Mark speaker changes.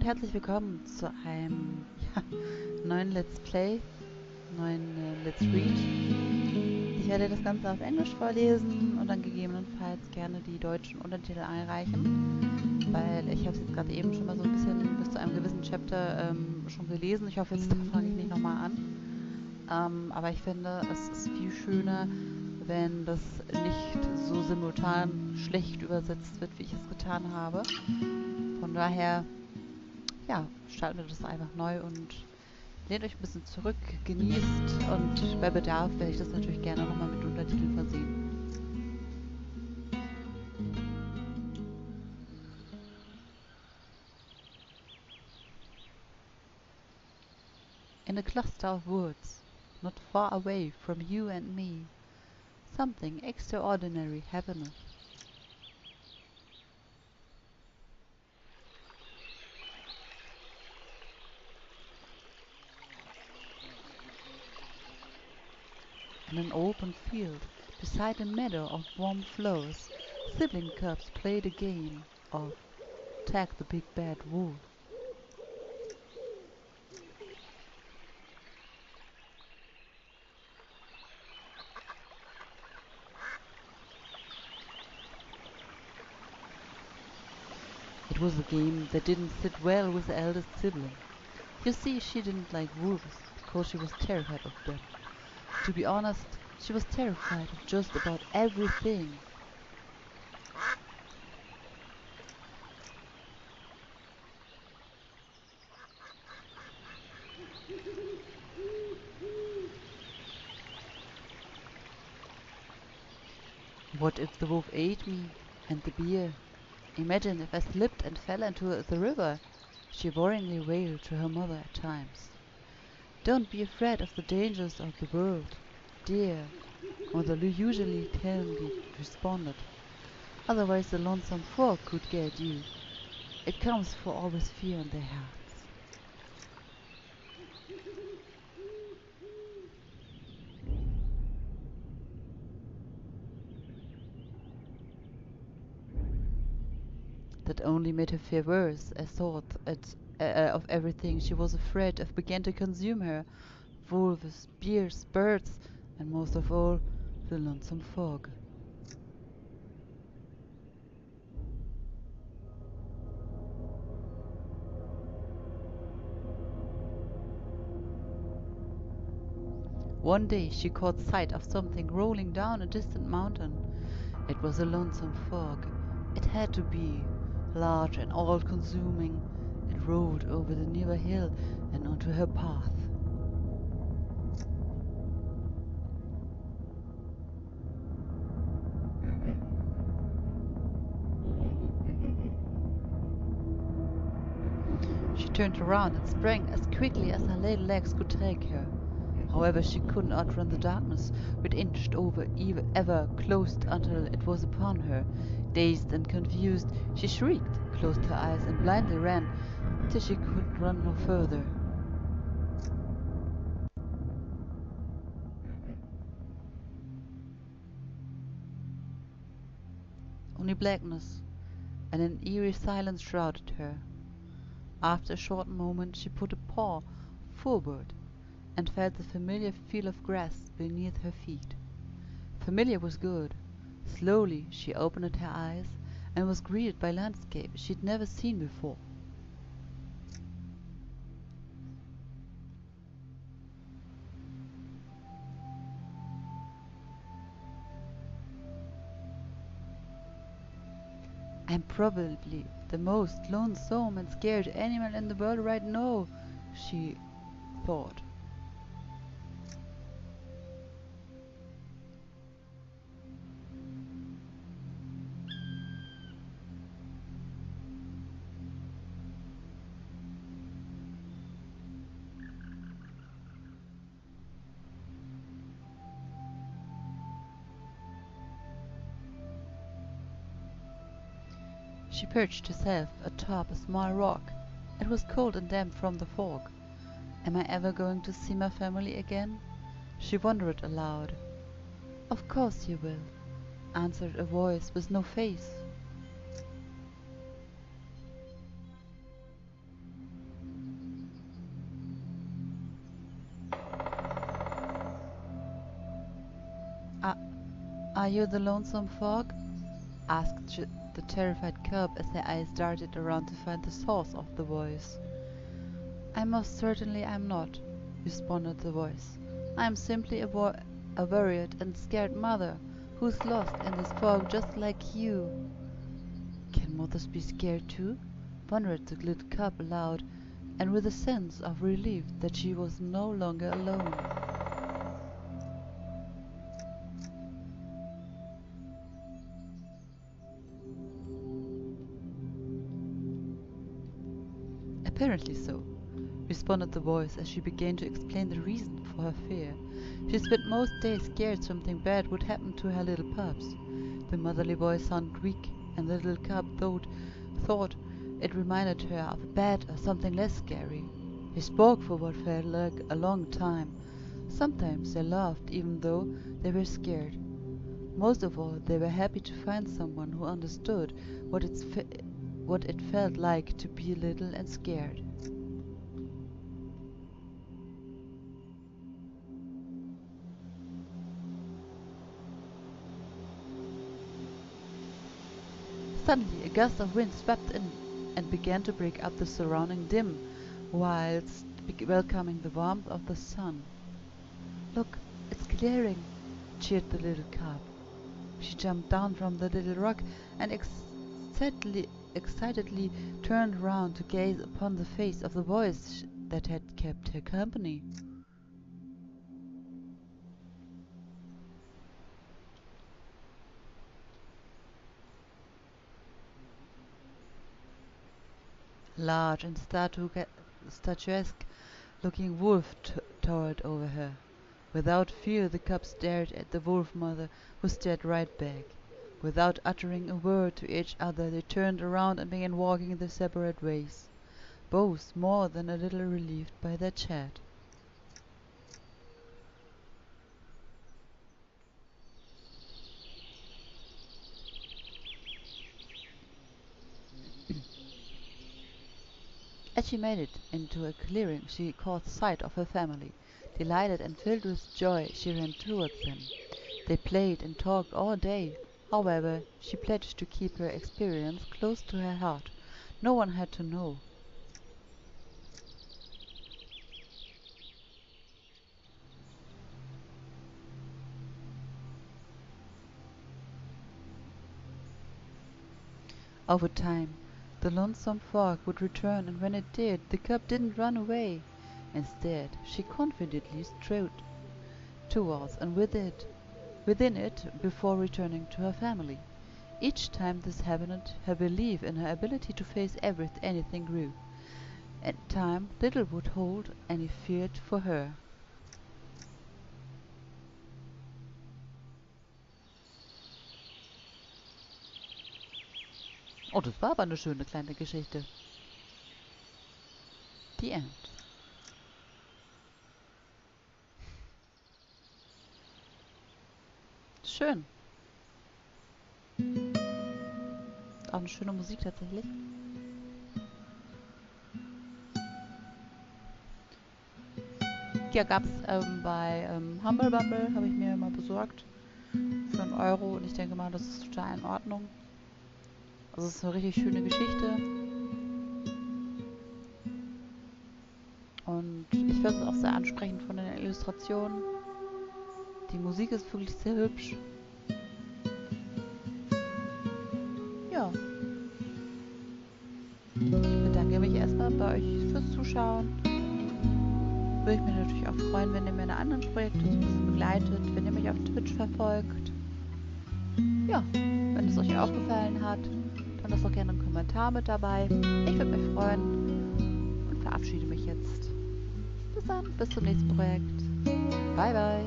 Speaker 1: und herzlich willkommen zu einem neuen Let's Play, neuen Let's Read. Ich werde das Ganze auf Englisch vorlesen und dann gegebenenfalls gerne die deutschen Untertitel einreichen, weil ich habe es jetzt gerade eben schon mal so ein bisschen bis zu einem gewissen Chapter schon gelesen. Ich hoffe, jetzt fange ich nicht nochmal an. Aber ich finde, es ist viel schöner, wenn das nicht so simultan schlecht übersetzt wird, wie ich es getan habe. Von daher, ja, starten wir das einfach neu und lehnt euch ein bisschen zurück, genießt und bei Bedarf werde ich das natürlich gerne nochmal mit Untertiteln versehen. In a cluster of woods, not far away from you and me, something extraordinary happeneth. In an open field, beside a meadow of warm flowers, sibling cubs played a game of Tag the Big Bad Wolf. It was a game that didn't sit well with the eldest sibling. You see, she didn't like wolves because she was terrified of them. To be honest, she was terrified of just about everything. What if the wolf ate me and the beer? Imagine if I slipped and fell into the river, she worryingly wailed to her mother at times. Don't be afraid of the dangers of the world, dear, Mother usually calmly responded. Otherwise the Lonesome Fog could get you. It comes for all with fear in their hearts. That only made her fear worse. I thought of everything she was afraid of began to consume her. Wolves, bears, birds, and most of all, the Lonesome Fog. One day she caught sight of something rolling down a distant mountain. It was a Lonesome Fog. It had to be. Large and all-consuming, it rolled over the nearby hill and onto her path. She turned around and sprang as quickly as her little legs could take her. However, she couldn't outrun the darkness, which inched over ever closed until it was upon her. Dazed and confused, she shrieked, closed her eyes, and blindly ran till she could run no further. Only blackness and an eerie silence shrouded her. After a short moment, she put a paw forward and felt the familiar feel of grass beneath her feet. Familiar was good. Slowly she opened her eyes and was greeted by landscape she'd never seen before. I'm probably the most lonesome and scared animal in the world right now, she thought. She perched herself atop a small rock. It was cold and damp from the fog. Am I ever going to see my family again? She wondered aloud. Of course you will, answered a voice with no face. "Are, are you the Lonesome Fog?" asked the terrified cub as their eyes darted around to find the source of the voice. "I most certainly am not," responded the voice. "I am simply a worried and scared mother who's lost in this fog just like you." "Can mothers be scared too?" wondered the little cub aloud, and with a sense of relief that she was no longer alone. "Apparently so," responded the voice as she began to explain the reason for her fear. She spent most days scared something bad would happen to her little pups. The motherly voice sounded weak, and the little cub thought it reminded her of a bat or something less scary. They spoke for what felt like a long time. Sometimes they laughed even though they were scared. Most of all, they were happy to find someone who understood what it felt like to be little and scared. Suddenly, a gust of wind swept in and began to break up the surrounding dim, whilst welcoming the warmth of the sun. "Look, it's clearing!" cheered the little cub. She jumped down from the little rock and excitedly turned round to gaze upon the face of the voice that had kept her company. Large and statuesque-looking wolf towered over her. Without fear the cub stared at the wolf mother, who stared right back. Without uttering a word to each other they turned around and began walking their separate ways, both more than a little relieved by their chat. As she made it into a clearing she caught sight of her family. Delighted and filled with joy she ran towards them. They played and talked all day. However, she pledged to keep her experience close to her heart. No one had to know. Over time, the lonesome fog would return, and when it did, the cub didn't run away. Instead, she confidently strode towards and within it before returning to her family. Each time this happened, her belief in her ability to face anything grew, and time little would hold any fear for her. Oh, das war aber eine schöne kleine Geschichte. The end. Schön. Auch eine schöne Musik tatsächlich. Ja, gab es bei Humble Bumble, habe ich mir mal besorgt. Für 1 Euro, und ich denke mal, das ist total in Ordnung. Also es ist eine richtig schöne Geschichte. Und ich finde es auch sehr ansprechend von den Illustrationen. Die Musik ist wirklich sehr hübsch. Ja. Ich bedanke mich erstmal bei euch fürs Zuschauen. Würde ich mich natürlich auch freuen, wenn ihr meine anderen Projekte so ein bisschen begleitet, wenn ihr mich auf Twitch verfolgt. Ja, wenn es euch auch gefallen hat, dann lasst doch gerne einen Kommentar mit dabei. Ich würde mich freuen und verabschiede mich jetzt. Bis dann, bis zum nächsten Projekt. Bye, bye.